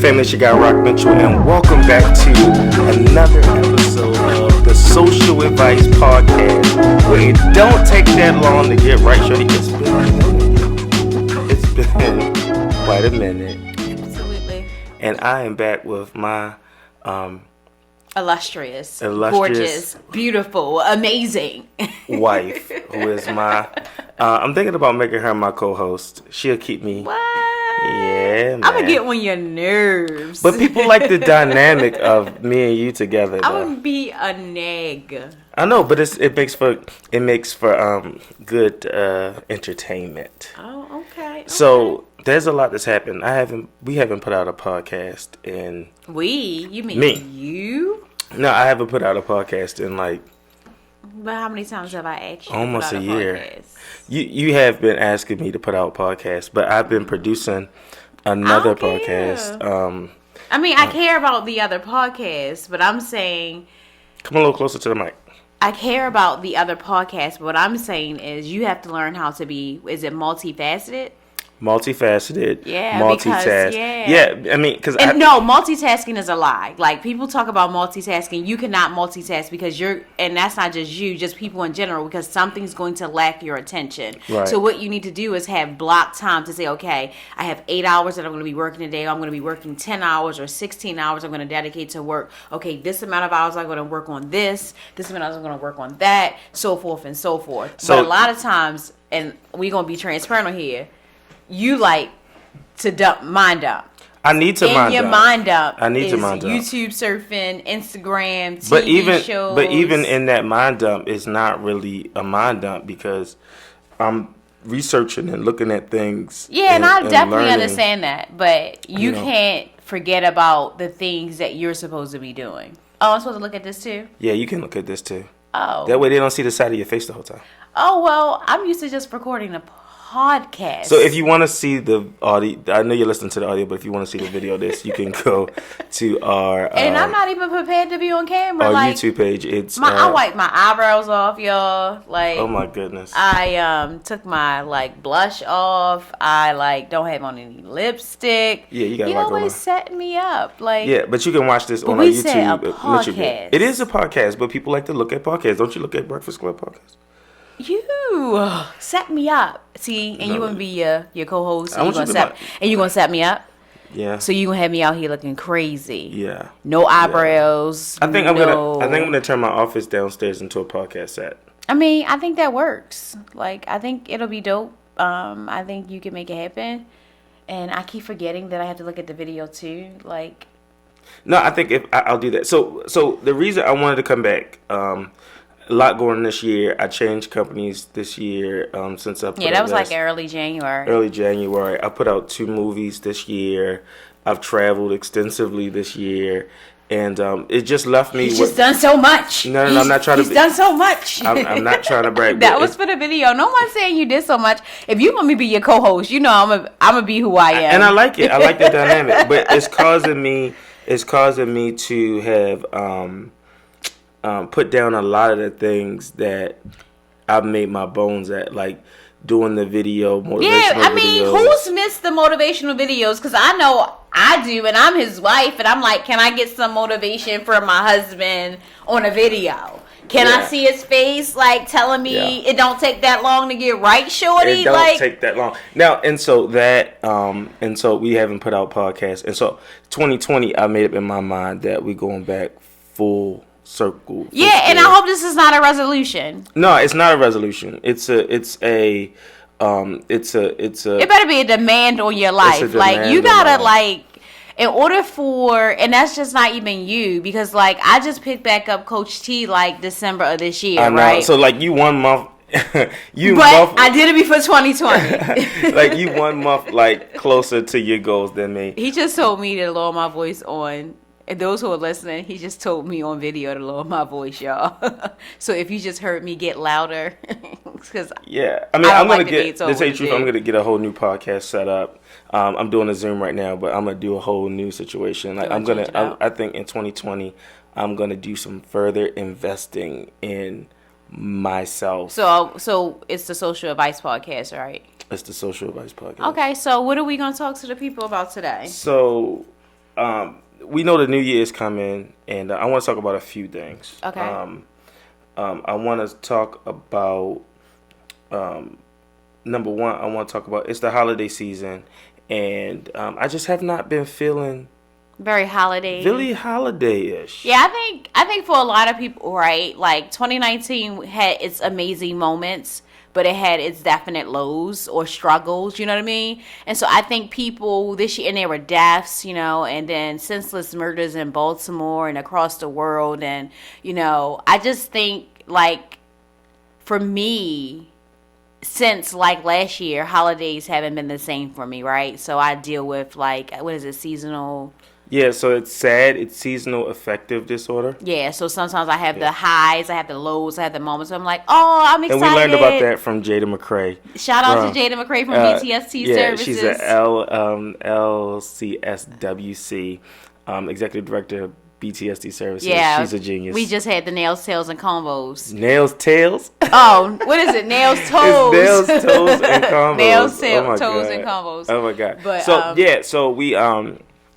family? It's your guy Rock Mitchell, and welcome back to another episode of the Social Advice Podcast, where it don't take that long to get right, shorty. It's been quite a minute. Absolutely. And I am back with my illustrious, gorgeous, beautiful, amazing wife, who is my. I'm thinking about making her my co-host. She'll keep me. What? Yeah, man. I'm gonna get on your nerves. But people like the dynamic of me and you together. I'm gonna be a neg. I know, but it makes for good entertainment. Oh, okay. So there's a lot that's happened. We haven't put out a podcast in. You mean me? You? No, I haven't put out a podcast in like. But how many times have I asked you? Almost to put a out year. Podcast? You have been asking me to put out podcasts, but I've been producing another podcast. I mean, I care about the other podcasts, but I'm saying. Come a little closer to the mic. I care about the other podcasts, but what I'm saying is you have to learn how to be. Is it multifaceted? Multifaceted, yeah, multitask. Yeah, I mean, because no, multitasking is a lie. Like people talk about multitasking, you cannot multitask because and that's not just you, just people in general. Because something's going to lack your attention. Right. So what you need to do is have block time to say, okay, I have 8 hours that I'm going to be working today. I'm going to be working 10 hours or 16 hours. I'm going to dedicate to work. Okay, this amount of hours I'm going to work on this. This amount of hours I'm going to work on that. So forth and so forth. So, but a lot of times, and we're going to be transparent here. You like to mind dump. I need to mind dump. Mind dump. I need to mind dump. YouTube surfing, Instagram, TV shows. But even in that mind dump, it's not really a mind dump because I'm researching and looking at things. Yeah, and I definitely learning, understand that. But you can't forget about the things that you're supposed to be doing. Oh, I'm supposed to look at this too? Yeah, you can look at this too. Oh. That way they don't see the side of your face the whole time. Oh, well, I'm used to just recording the podcast. So if you want to see the audio, I know you're listening to the audio, but if you want to see the video of this, you can go to our and I'm not even prepared to be on camera. Our YouTube page. It's I wiped my eyebrows off, y'all. Like, oh my goodness. I took my blush off. I don't have on any lipstick. Yeah, you got. You always setting me up. Yeah, but you can watch this on our YouTube. Said a podcast. It is a podcast, but people like to look at podcasts. Don't you look at Breakfast Club podcasts? You set me up. See, and you gonna be your co-host, and you gonna set me up. Yeah. So you gonna have me out here looking crazy. Yeah. No eyebrows. I think I'm gonna turn my office downstairs into a podcast set. I mean, I think that works. I think it'll be dope. I think you can make it happen. And I keep forgetting that I have to look at the video too. No, I think I'll do that. So the reason I wanted to come back. A lot going on this year. I changed companies this year since I put that was early January. Early January. I put out 2 movies this year. I've traveled extensively this year. And it just left me He's just done so much. No, I'm not trying to... He's done so much. I'm not trying to brag. That was for the video. No one's saying you did so much. If you want me to be your co-host, you know I'm going to be who I am. And I like it. I like the dynamic. But it's causing me to have... put down a lot of the things that I've made my bones at, like doing the video, motivational videos. Who's missed the motivational videos? Because I know I do, and I'm his wife, and I'm like, can I get some motivation from my husband on a video? Can I see his face, telling me it don't take that long to get right, shorty? It don't take that long. Now, and so we haven't put out podcasts. And so 2020, I made up in my mind that we're going back full circle. And I hope this is not a resolution. No, it's not a resolution. It better be a demand on your life. You gotta in order for, and that's just not even you, because I just picked back up Coach T December of this year, right? So you 1 month. I did it before 2020. You 1 month closer to your goals than me. He just told me to lower my voice on. And those who are listening, he just told me on video to lower my voice, y'all. So if you just heard me get louder, because I'm gonna get to tell you the truth. I'm gonna get a whole new podcast set up. I'm doing a Zoom right now, but I'm gonna do a whole new situation. I think in 2020, I'm gonna do some further investing in myself. So it's the Social Advice Podcast, right? It's the Social Advice Podcast. Okay, so what are we gonna talk to the people about today? So we know the new year is coming, and I want to talk about a few things. Okay. I want to talk about number one. I want to talk about it's the holiday season, and I just have not been feeling very holiday, really holiday-ish. Yeah, I think for a lot of people, right? Like 2019 had its amazing moments, but it had its definite lows or struggles, you know what I mean? And so I think people this year, and there were deaths, and then senseless murders in Baltimore and across the world. And, I just think, like, for me, since, like, last year, holidays haven't been the same for me, right? So I deal with, like, what is it, seasonal... Yeah, so it's sad. It's seasonal affective disorder. Yeah, so sometimes I have the highs, I have the lows, I have the moments. So I'm like, oh, I'm excited. And we learned about that from Jada McRae. Shout out to Jada McRae from BTST Services. She's an LCSWC executive director of BTST Services. Yeah, she's a genius. We just had the nails, tails, and combos. Nails, tails? Oh, what is it? Nails, toes. It's nails, toes, and combos. Nails, toes, and combos. Oh my God. But, so we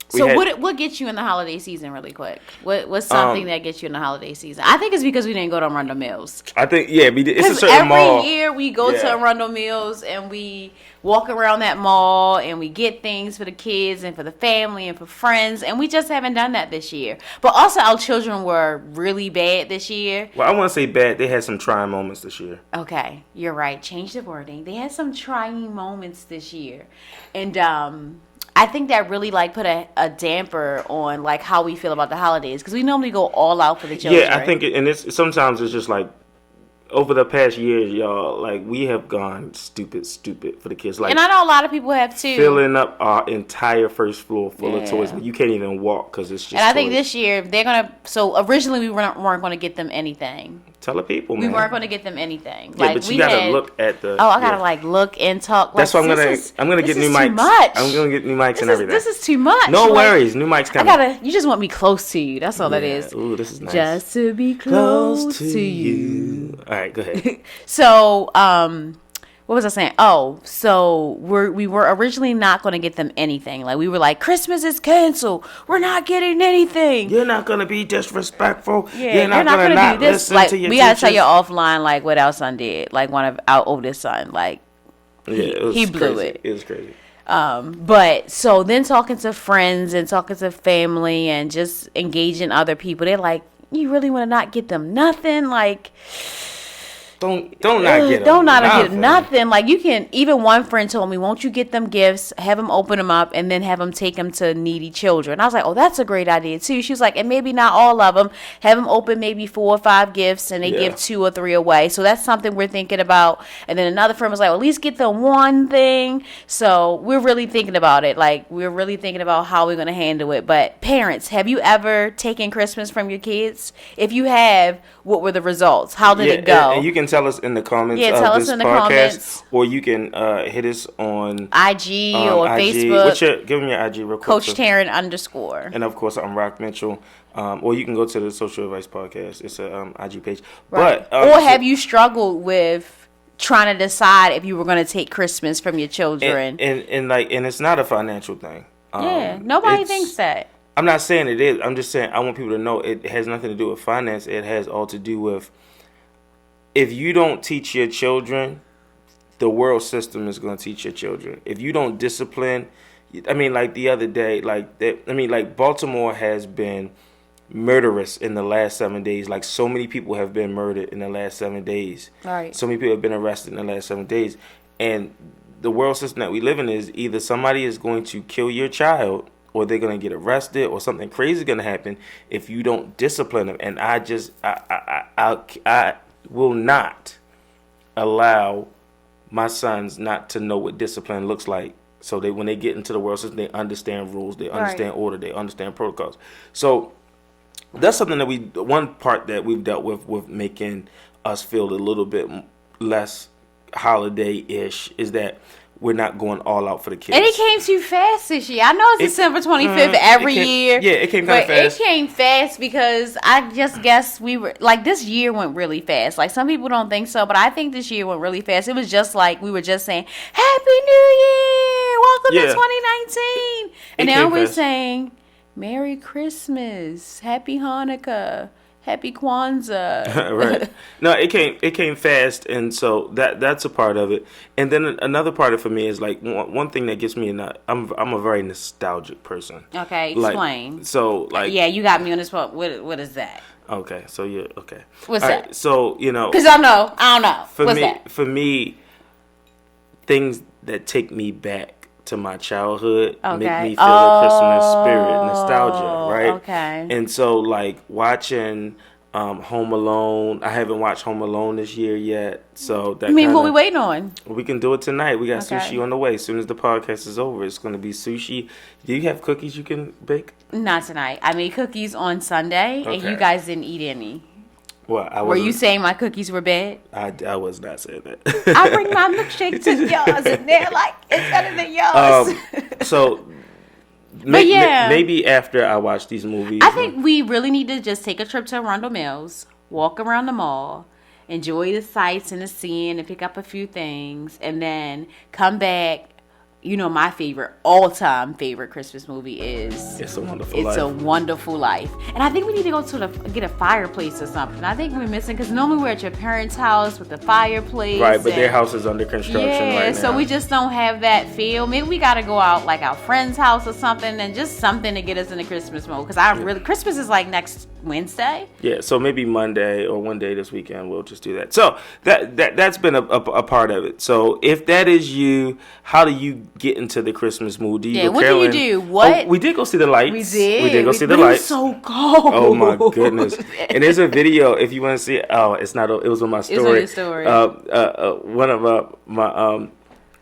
what gets you in the holiday season really quick? What's something that gets you in the holiday season? I think it's because we didn't go to Arundel Mills. I think, it's a certain mall. Every year we go to Arundel Mills and we walk around that mall and we get things for the kids and for the family and for friends, and we just haven't done that this year. But also our children were really bad this year. Well, I want to say bad. They had some trying moments this year. Okay, you're right. Change the wording. They had some trying moments this year. And I think that really put a damper on how we feel about the holidays, because we normally go all out for the children. Yeah, I think sometimes it's just over the past year, y'all, we have gone stupid for the kids. And I know a lot of people have too. Filling up our entire first floor full of toys. You can't even walk because it's just And I think this year, they're going to... So originally, we weren't going to get them anything. Tell the people, man. We weren't going to get them anything. Yeah, but you got to look at the... Oh, I got to look and talk. That's why I'm going to get new mics. I'm going to get new mics and everything. This is too much. No worries. New mics coming. You just want me close to you. That's all that is. Ooh, this is nice. Just to be close to you. All right, go ahead. So, what was I saying? Oh, so we were originally not going to get them anything. We were like, Christmas is canceled. We're not getting anything. You're not going to be disrespectful. Yeah, you're not going to not do this. Listen to your we got to tell you offline, what our son did. One of our oldest son, he blew it. It was crazy. But so then talking to friends and talking to family and just engaging other people, they're like, you really want to not get them nothing? Don't not get nothing. You can. Even one friend told me, "Won't you get them gifts? Have them open them up, and then have them take them to needy children." I was like, "Oh, that's a great idea too." She was like, "And maybe not all of them. Have them open maybe 4 or 5 gifts, and they give 2 or 3 away." So that's something we're thinking about. And then another friend was like, well, "At least get them one thing." So we're really thinking about it. We're really thinking about how we're going to handle it. But parents, have you ever taken Christmas from your kids? If you have, what were the results? How did it go? And you can tell us in the comments of this podcast, or you can hit us on IG or Facebook. Give them your IG real quick. Coach Taryn _. And of course, I'm Rock Mitchell. Or you can go to the Social Advice Podcast. It's a IG page. Right. But or have you struggled with trying to decide if you were going to take Christmas from your children? And it's not a financial thing. Nobody thinks that. I'm not saying it is. I'm just saying I want people to know it has nothing to do with finance. It has all to do with, if you don't teach your children, the world system is going to teach your children. If you don't discipline, the other day, Baltimore has been murderous in the last 7 days. So many people have been murdered in the last 7 days. Right. So many people have been arrested in the last 7 days. And the world system that we live in is either somebody is going to kill your child, or they're going to get arrested, or something crazy is going to happen if you don't discipline them. And I will not allow my sons not to know what discipline looks like. So when they get into the world system, they understand rules, they understand order, they understand protocols. So that's something that one part that we've dealt with making us feel a little bit less holiday-ish, is that we're not going all out for the kids. And it came too fast this year. I know it's December 25th every year. Yeah, it came kind of fast. It came fast because I just guess we were, this year went really fast. Some people don't think so, but I think this year went really fast. It was just we were just saying, Happy New Year! Welcome to 2019! And now we're saying, Merry Christmas, Happy Hanukkah, Happy Kwanzaa. Right. No, it came fast, and so that's a part of it. And then another part of it for me is like one thing that gets me in that I'm a very nostalgic person. Okay, explain. Like, so like yeah, you got me on this point. What is that? Okay, so you okay. What's that? Right, so because I don't know. For me, things that take me back to my childhood make me feel the Christmas spirit, nostalgia, right? Okay. And so, like, watching Home Alone, I haven't watched Home Alone this year yet, so that. What we waiting on? We can do it tonight. We got sushi on the way. As soon as the podcast is over, it's going to be sushi. Do you have cookies you can bake? Not tonight. I made cookies on Sunday, and you guys didn't eat any. Well, were you saying my cookies were bad? I was not saying that. I bring my milkshake to yours, and they're like, it's better than yours. So, maybe after I watch these movies. I think we really need to just take a trip to Arundel Mills, walk around the mall, enjoy the sights and the scene, and pick up a few things, and then come back. You know, my all-time favorite Christmas movie is It's a Wonderful Life. It's a Wonderful Life. And I think we need to go to get a fireplace or something. I think we're missing, because normally we're at your parents' house with the fireplace. Right, but their house is under construction right now. So we just don't have that feel. Maybe we got to go out like our friend's house or something, and just something to get us in the Christmas mode. Because Christmas is like next Wednesday. Yeah, so maybe Monday or one day this weekend we'll just do that. So that's been a part of it. So if that is you, how do you get into the Christmas mood? Do you what do you do? What? Oh, we did go see the lights. We did. We did go see the lights. It was so cold. Oh my goodness! And there's a video if you want to see it. Oh, it's not. It was on my story. It's on your story. One of my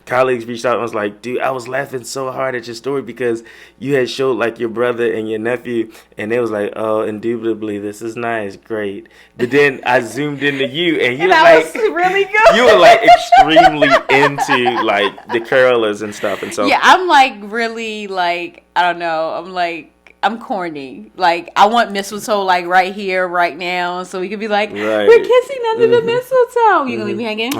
colleagues reached out and was like, dude, I was laughing so hard at your story because you had showed like your brother and your nephew, and they was like, oh, indubitably, this is nice, great. But then I zoomed into you, and you were like, was really good. You were like extremely into like the carolers and stuff, and so yeah, I'm like really like, I don't know, I'm corny. Like, I want mistletoe like right here, right now, so we could be like, we're kissing under the mistletoe. You gonna leave me hanging?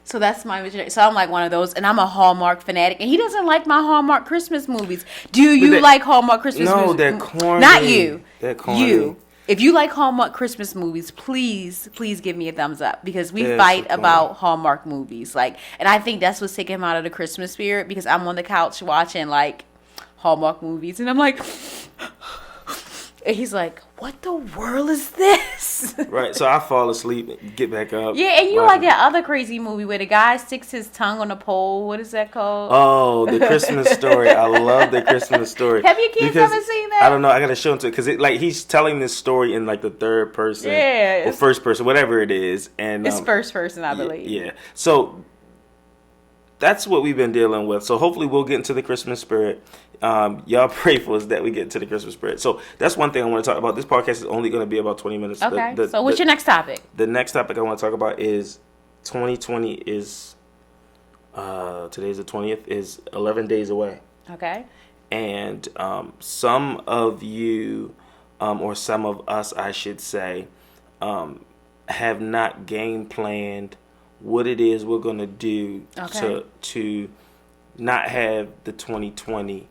So that's my vision. So I'm like one of those, and I'm a Hallmark fanatic, and he doesn't like my Hallmark Christmas movies. Do you like Hallmark Christmas movies? No, they're corny. Not you. They're corny. You. If you like Hallmark Christmas movies, please give me a thumbs up, because we fight about Hallmark movies. Like, and I think that's what's taking him out of the Christmas spirit, because I'm on the couch watching like Hallmark movies, and I'm like, and he's like, what the world is this? Right, so I fall asleep and get back up. Yeah, and you like that other crazy movie where the guy sticks his tongue on a pole. What is that called? Oh, The Christmas Story. I love The Christmas Story. Have your kids ever seen that? I don't know. I got to show them to, because like he's telling this story in like the third person. Yeah. Or first person, whatever it is. And it's first person, I believe. Yeah. So that's what we've been dealing with. So hopefully we'll get into the Christmas spirit. Y'all pray for us that we get into the Christmas spirit. So that's one thing I want to talk about. This podcast is only going to be about 20 minutes. Okay. So what's your next topic? The next topic I want to talk about is 2020 is, today's the 20th, is 11 days away. Okay. And some of you, or some of us, I should say, have not game planned what it is we're going to do to not have the 2020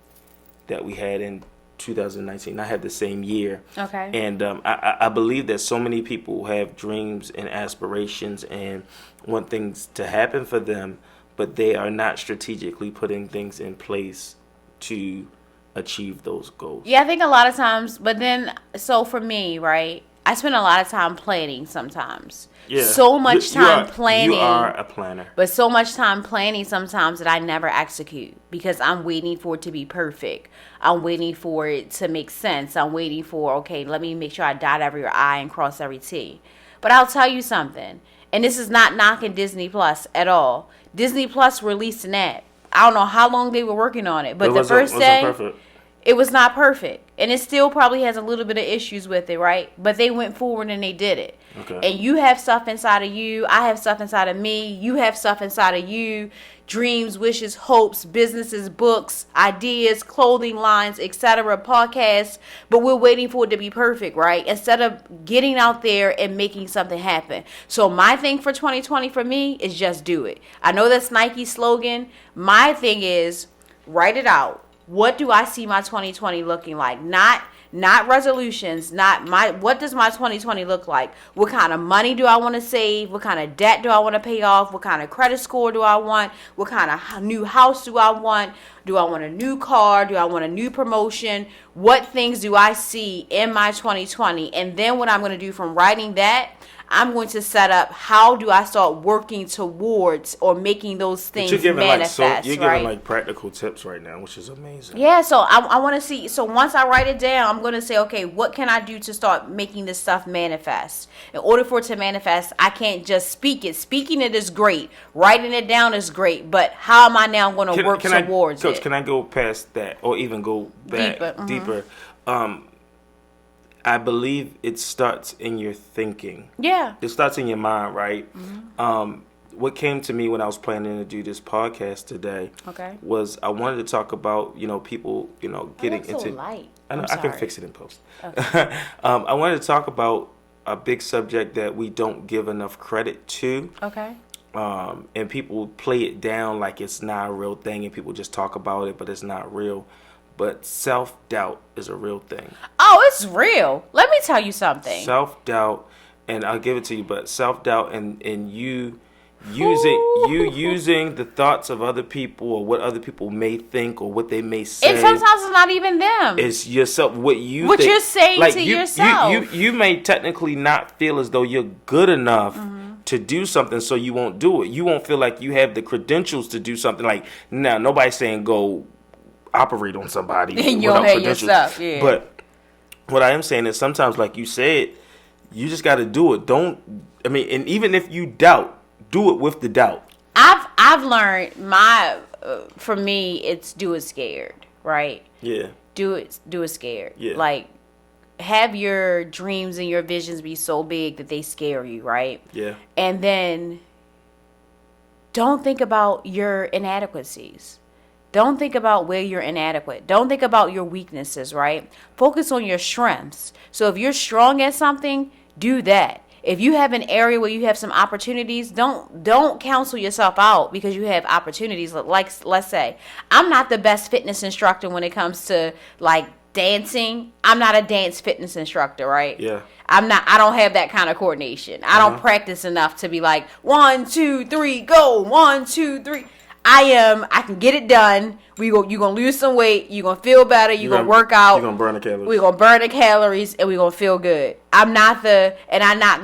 that we had in 2019, not have the same year. Okay. And I believe that so many people have dreams and aspirations and want things to happen for them, but they are not strategically putting things in place to achieve those goals. Yeah, I think a lot of times, but then, so for me, right, I spend a lot of time planning sometimes. Yeah. So much time planning. You are a planner. But so much time planning sometimes that I never execute, because I'm waiting for it to be perfect. I'm waiting for it to make sense. I'm waiting for, okay, let me make sure I dot every I and cross every T. But I'll tell you something, and this is not knocking Disney Plus at all. Disney Plus released an app. I don't know how long they were working on it, but the first day, it was not perfect. And it still probably has a little bit of issues with it, right? But they went forward and they did it. Okay. And you have stuff inside of you. I have stuff inside of me. You have stuff inside of you. Dreams, wishes, hopes, businesses, books, ideas, clothing lines, etc., podcasts. But we're waiting for it to be perfect, right? Instead of getting out there and making something happen. So my thing for 2020 for me is just do it. I know that's Nike's slogan. My thing is write it out. what do I see my 2020 looking like? Not resolutions, what does my 2020 look like? What kind of money do I want to save? What kind of debt do I want to pay off? What kind of credit score do I want? What kind of new house do I want? Do I want a new car? Do I want a new promotion? What things do I see in my 2020? And then what I'm going to do from writing that, I'm going to set up how do I start working towards or making those things manifest. You're giving like practical tips right now, which is amazing. Yeah, so I want to see. So once I write it down, I'm going to say, okay, what can I do to start making this stuff manifest? In order for it to manifest, I can't just speak it. Speaking it is great. Writing it down is great. But how am I now going to work towards it? Coach, can I go past that or even go back deeper? I believe it starts in your thinking. Yeah. It starts in your mind, right? Mm-hmm. What came to me when I was planning to do this podcast today was I wanted to talk about, people, getting into... so light. I know, I can fix it in post. Okay. I wanted to talk about a big subject that we don't give enough credit to. Okay. And people play it down like it's not a real thing and people just talk about it, but it's not real. But self-doubt is a real thing. Oh, it's real. Let me tell you something. Self-doubt, and I'll give it to you, but self-doubt and you using the thoughts of other people or what other people may think or what they may say. And sometimes it's not even them. It's yourself, what you're saying to yourself. You may technically not feel as though you're good enough to do something, so you won't do it. You won't feel like you have the credentials to do something. Like, now, nobody's saying go operate on somebody and you'll hate yourself. Yeah. But what I am saying is sometimes, like you said, you just got to do it. And even if you doubt, do it with the doubt. I've learned for me, it's do it scared, right? Yeah. Do it scared. Yeah. Like, have your dreams and your visions be so big that they scare you, right? Yeah. And then don't think about your inadequacies. Don't think about where you're inadequate. Don't think about your weaknesses, right? Focus on your strengths. So if you're strong at something, do that. If you have an area where you have some opportunities, don't counsel yourself out because you have opportunities. Like, let's say, I'm not the best fitness instructor when it comes to like dancing. I'm not a dance fitness instructor, right? Yeah. I don't have that kind of coordination. I don't practice enough to be like 1, 2, 3, go. 1, 2, 3. I can get it done. You're going to lose some weight. You're going to feel better. You're going to work out. You're going to burn the calories. We're going to burn the calories and we're going to feel good. I'm not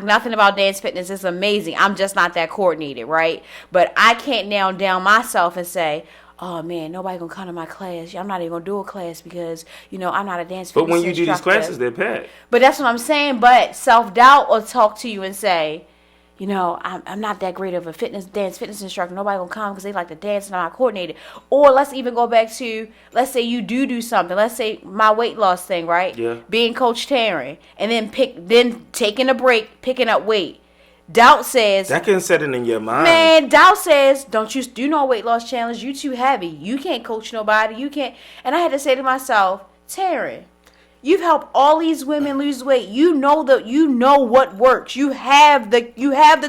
nothing about dance fitness. It's amazing. I'm just not that coordinated, right? But I can't now down myself and say, oh man, nobody going to come to my class. I'm not even going to do a class because, I'm not a dance fitness instructor. But when you do these classes, they're packed. But that's what I'm saying. But self-doubt will talk to you and say, I'm not that great of a dance fitness instructor. Nobody gonna come because they like to dance and I'm not coordinated. Or let's even go back to, let's say you do something. Let's say my weight loss thing, right? Yeah. Being Coach Taryn and then taking a break, picking up weight. Doubt says that can set it in your mind. Man, doubt says, don't you do no weight loss challenge? You too heavy. You can't coach nobody. You can't. And I had to say to myself, Taryn, you've helped all these women lose weight. You know what works. You have the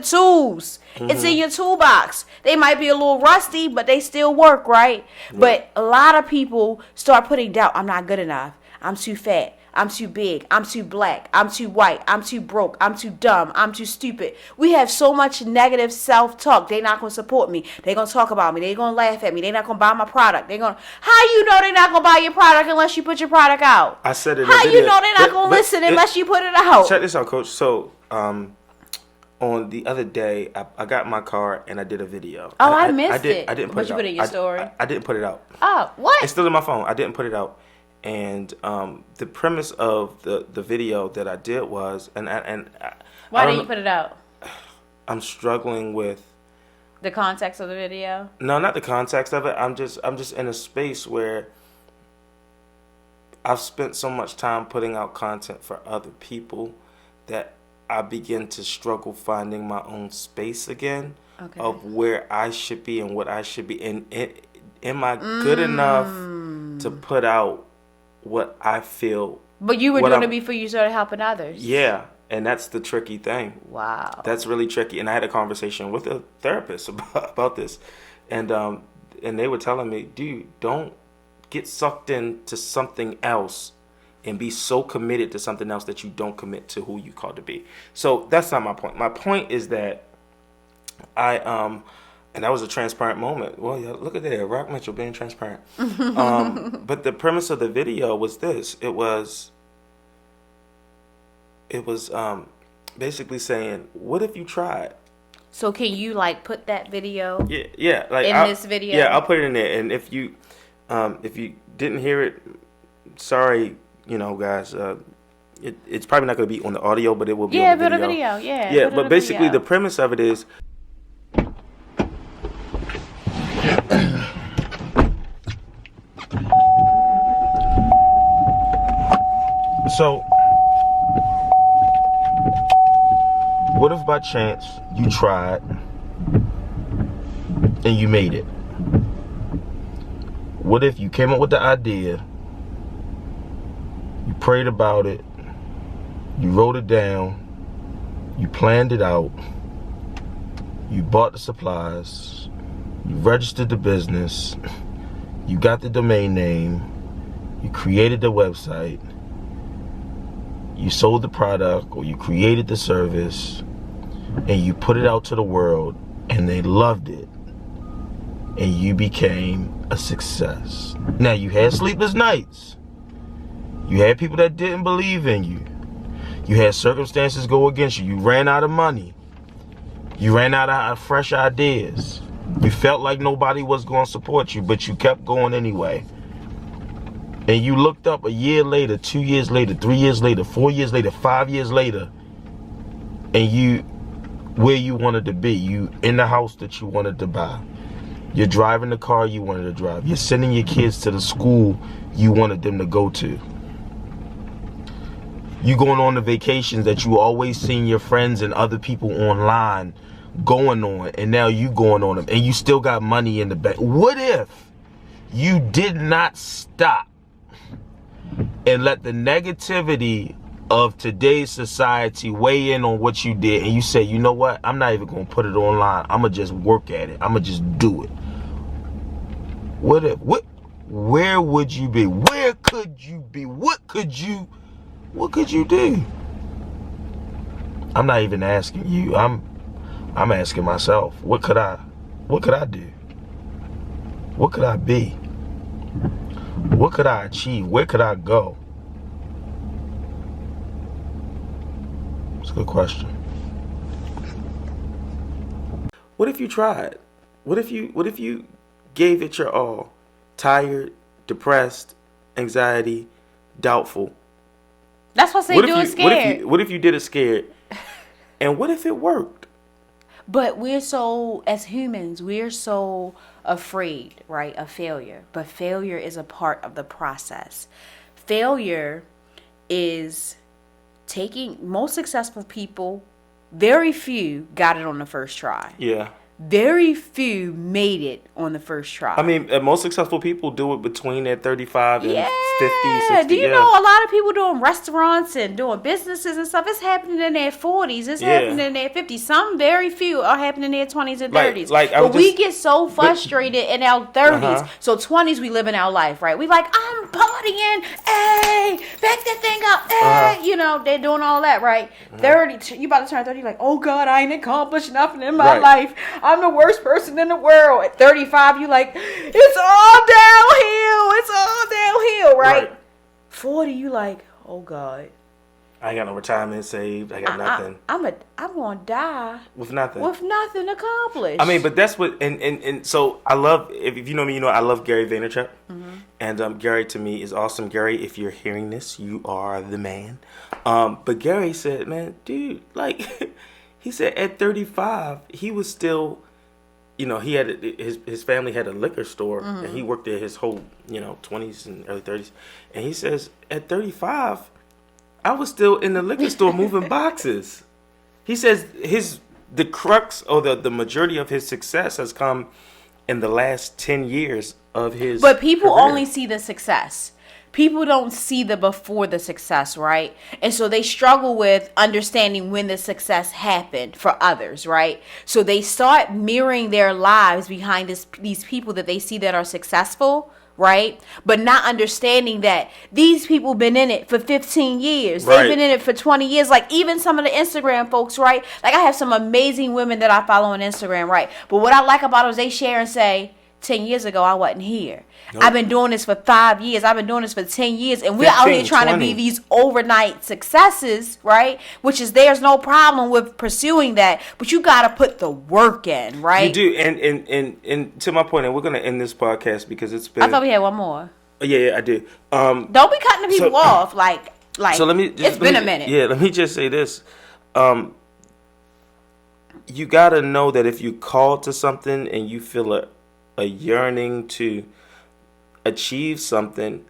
tools. Mm-hmm. It's in your toolbox. They might be a little rusty, but they still work, right? Yeah. But a lot of people start putting doubt. I'm not good enough. I'm too fat. I'm too big. I'm too black. I'm too white. I'm too broke. I'm too dumb. I'm too stupid. We have so much negative self-talk. They're not going to support me. They're going to talk about me. They're going to laugh at me. They're not going to buy my product. How you know they're not going to buy your product unless you put your product out? I said it. How you know they're not going to listen unless you put it out? Check this out, Coach. So, on the other day, I got my car and I did a video. Oh, I missed it. I didn't put it out. But you put it in your story. I didn't put it out. Oh, what? It's still in my phone. I didn't put it out. And the premise of the video that I did was, why didn't you put it out? I'm struggling with the context of the video. No, not the context of it. I'm just in a space where I've spent so much time putting out content for other people that I begin to struggle finding my own space again of where I should be and what I should be. And am I good enough to put out what I feel? But you were doing it before you started helping others. Yeah, and that's the tricky thing. Wow. That's really tricky. And I had a conversation with a therapist about this. And they were telling me, dude, don't get sucked into something else and be so committed to something else that you don't commit to who you called to be. So that's not my point. My point is that and that was a transparent moment. Well, yeah, look at that, Rock Mitchell being transparent. But the premise of the video was this. It was basically saying, what if you tried? So can you like put that video? Yeah, like this video. Yeah, I'll put it in there. And if you didn't hear it, sorry, guys. It's probably not going to be on the audio, but it will be on the video. Yeah, put a video. Yeah. Yeah, but basically the premise of it is. So, what if by chance you tried and you made it? What if you came up with the idea, you prayed about it, you wrote it down, you planned it out, you bought the supplies, you registered the business, you got the domain name, you created the website, you sold the product or you created the service, and you put it out to the world and they loved it and you became a success. Now, you had sleepless nights. You had people that didn't believe in you. You had circumstances go against you. You ran out of money. You ran out of fresh ideas. You felt like nobody was going to support you, but you kept going anyway. And you looked up a year later, 2 years later, 3 years later, 4 years later, 5 years later, and you where you wanted to be. You in the house that you wanted to buy. You're driving the car you wanted to drive. You're sending your kids to the school you wanted them to go to. You going on the vacations that you always seen your friends and other people online going on, and now you going on them, and you still got money in the bank. What if you did not stop and let the negativity of today's society weigh in on what you did, and you say, you know what, I'm not even going to put it online. I'm going to just work at it. I'm going to just do it. Where would you be? Where could you be? What could you do? I'm not even asking you. I'm asking myself, what could I do? What could I be? What could I achieve? Where could I go? It's a good question. What if you tried? What if you gave it your all? Tired, depressed, anxiety, doubtful. That's why I say do it scared. What if you did it scared? And what if it worked? But as humans, we're so afraid, right, of failure. But failure is a part of the process. Failure is most successful people, very few got it on the first try. Yeah. Very few made it on the first try. I mean, most successful people do it between their 35 and 50, 60. Do you know a lot of people doing restaurants and doing businesses and stuff? It's happening in their 40s. It's happening in their 50s. Some very few are happening in their 20s and 30s. But we get so frustrated in our 30s. So 20s, we live in our life, right? We like, I'm partying. Hey, back that thing up. Hey, they're doing all that, right? 30, you about to turn 30, you're like, oh God, I ain't accomplished nothing in my life. I'm the worst person in the world. At 35, you like, it's all downhill. It's all downhill, right? 40, you like, oh God. I ain't got no retirement saved. I got nothing. I'm going to die. With nothing. With nothing accomplished. I mean, but that's what, and so I love, if you know me, you know I love Gary Vaynerchuk. Mm-hmm. And Gary to me is awesome. Gary, if you're hearing this, you are the man. But Gary said, man, dude, like... He said at 35, he was still, he had his family had a liquor store, and he worked there his whole, 20s and early 30s. And he says at 35, I was still in the liquor store moving boxes. He says the crux or the majority of his success has come in the last 10 years of his But people career. only see the success. People don't see the before the success, right? And so they struggle with understanding when the success happened for others, right? So they start mirroring their lives behind these people that they see that are successful, right? But not understanding that these people been in it for 15 years. Right. They've been in it for 20 years. Like even some of the Instagram folks, right? Like I have some amazing women that I follow on Instagram, right? But what I like about them is they share and say, 10 years ago, I wasn't here. Nope. I've been doing this for 5 years. I've been doing this for 10 years. And we're 15, out here trying 20. To be these overnight successes, right? Which is, there's no problem with pursuing that. But you got to put the work in, right? You do. And to my point, and we're going to end this podcast because it's been... I thought we had one more. Yeah, I do. Don't be cutting the people off. Like so let me just, it's been a minute. Yeah, let me just say this. You got to know that if you call to something and you feel a yearning to achieve something,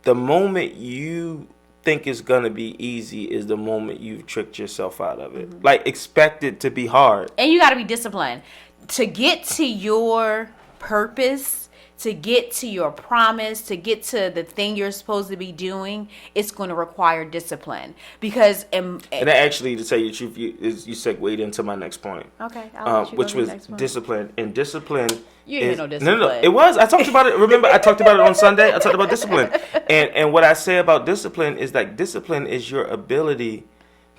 the moment you think it's going to be easy is the moment you've tricked yourself out of it. Mm-hmm. Like, expect it to be hard. And you got to be disciplined. To get to your purpose, to get to your promise, to get to the thing you're supposed to be doing, it's going to require discipline. Because... And actually, to tell you the truth, you segued into my next point. Okay. Which was discipline. And discipline... You didn't know discipline. No. It was. I talked about it. Remember, I talked about it on Sunday. I talked about discipline. And what I say about discipline is that discipline is your ability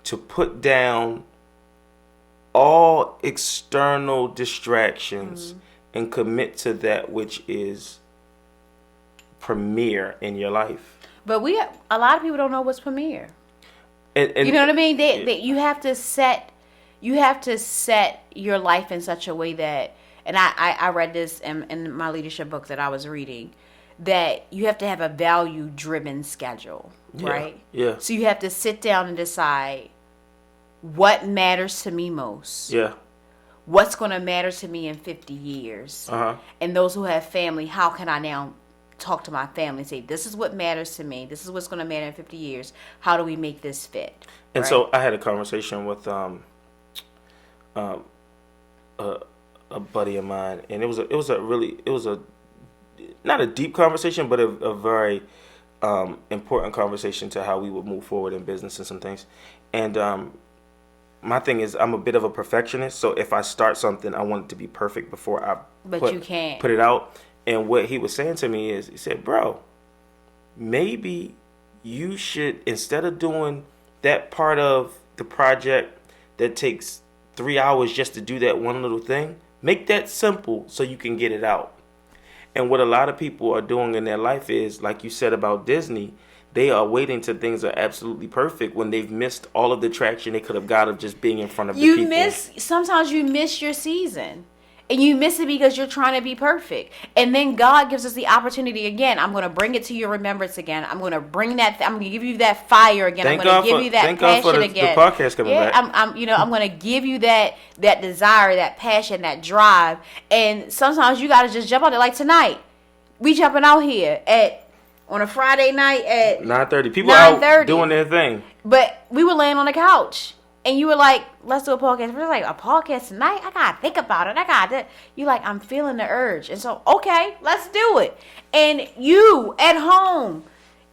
to put down all external distractions and commit to that which is premier in your life. But a lot of people don't know what's premier. And you know what I mean? You have to set your life in such a way that, and I read this in my leadership book that I was reading, that you have to have a value-driven schedule, right? Yeah. So you have to sit down and decide what matters to me most. Yeah. What's going to matter to me in 50 years? Uh-huh. And those who have family, how can I now talk to my family and say, this is what matters to me. This is what's going to matter in 50 years. How do we make this fit? And so I had a conversation with a buddy of mine, and it was not a deep conversation, but a very important conversation to how we would move forward in business and some things. And my thing is, I'm a bit of a perfectionist, so if I start something, I want it to be perfect before I you can't put it out. And what he was saying to me is, he said, bro, maybe you should, instead of doing that part of the project that takes 3 hours just to do that one little thing, make that simple so you can get it out. And what a lot of people are doing in their life is, like you said about Disney, they are waiting till things are absolutely perfect when they've missed all of the traction they could have got of just being in front of the people. Sometimes you miss your season. And you miss it because you're trying to be perfect. And then God gives us the opportunity again. I'm going to bring it to your remembrance again. I'm going to bring that. I'm going to give you that fire again. I'm going to give you that passion again. Thank God for the podcast coming back. I'm going to give you that desire, that passion, that drive. And sometimes you got to just jump out there. Like tonight, we jumping out here on a Friday night at 9:30. People out doing their thing. But we were laying on the couch. And you were like, let's do a podcast. We're like, a podcast tonight? I got to think about it. I got to. You're like, I'm feeling the urge. And so, okay, let's do it. And you, at home,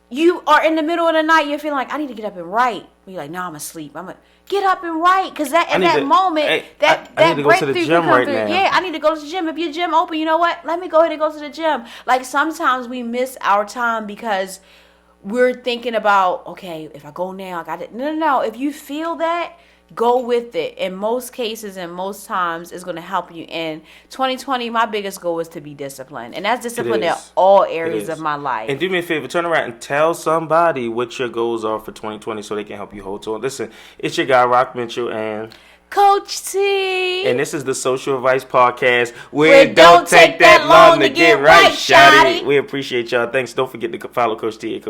you are in the middle of the night. You're feeling like, I need to get up and write. You're like, no, I'm asleep. I'm going to get up and write. Because that moment, that breakthrough can come through. Yeah, I need to go to the gym. If your gym open, you know what? Let me go ahead and go to the gym. Like, sometimes we miss our time because we're thinking about, okay, if I go now, I got it. No. If you feel that, go with it. In most cases and most times, it's going to help you. In 2020, my biggest goal is to be disciplined. And that's discipline in all areas of my life. And do me a favor, turn around and tell somebody what your goals are for 2020 so they can help you hold to it. Listen, it's your guy, Rock Mitchell, and Coach T. And this is the Social Advice Podcast where it don't take that long to get right, shawty. We appreciate y'all. Thanks. Don't forget to follow Coach T at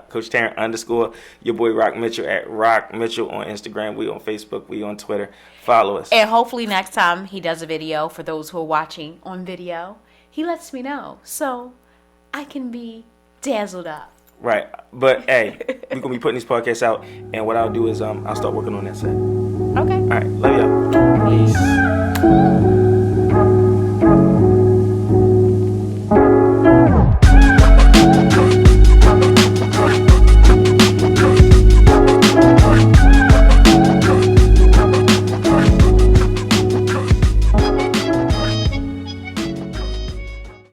Coach Tarrant _ your boy Rock Mitchell at Rock Mitchell on Instagram. We on Facebook. We on Twitter. Follow us. And hopefully next time he does a video, for those who are watching on video, he lets me know so I can be dazzled up. Right. But hey, we're going to be putting these podcasts out, and what I'll do is I'll start working on that side. Okay. All right. Love y'all. Peace.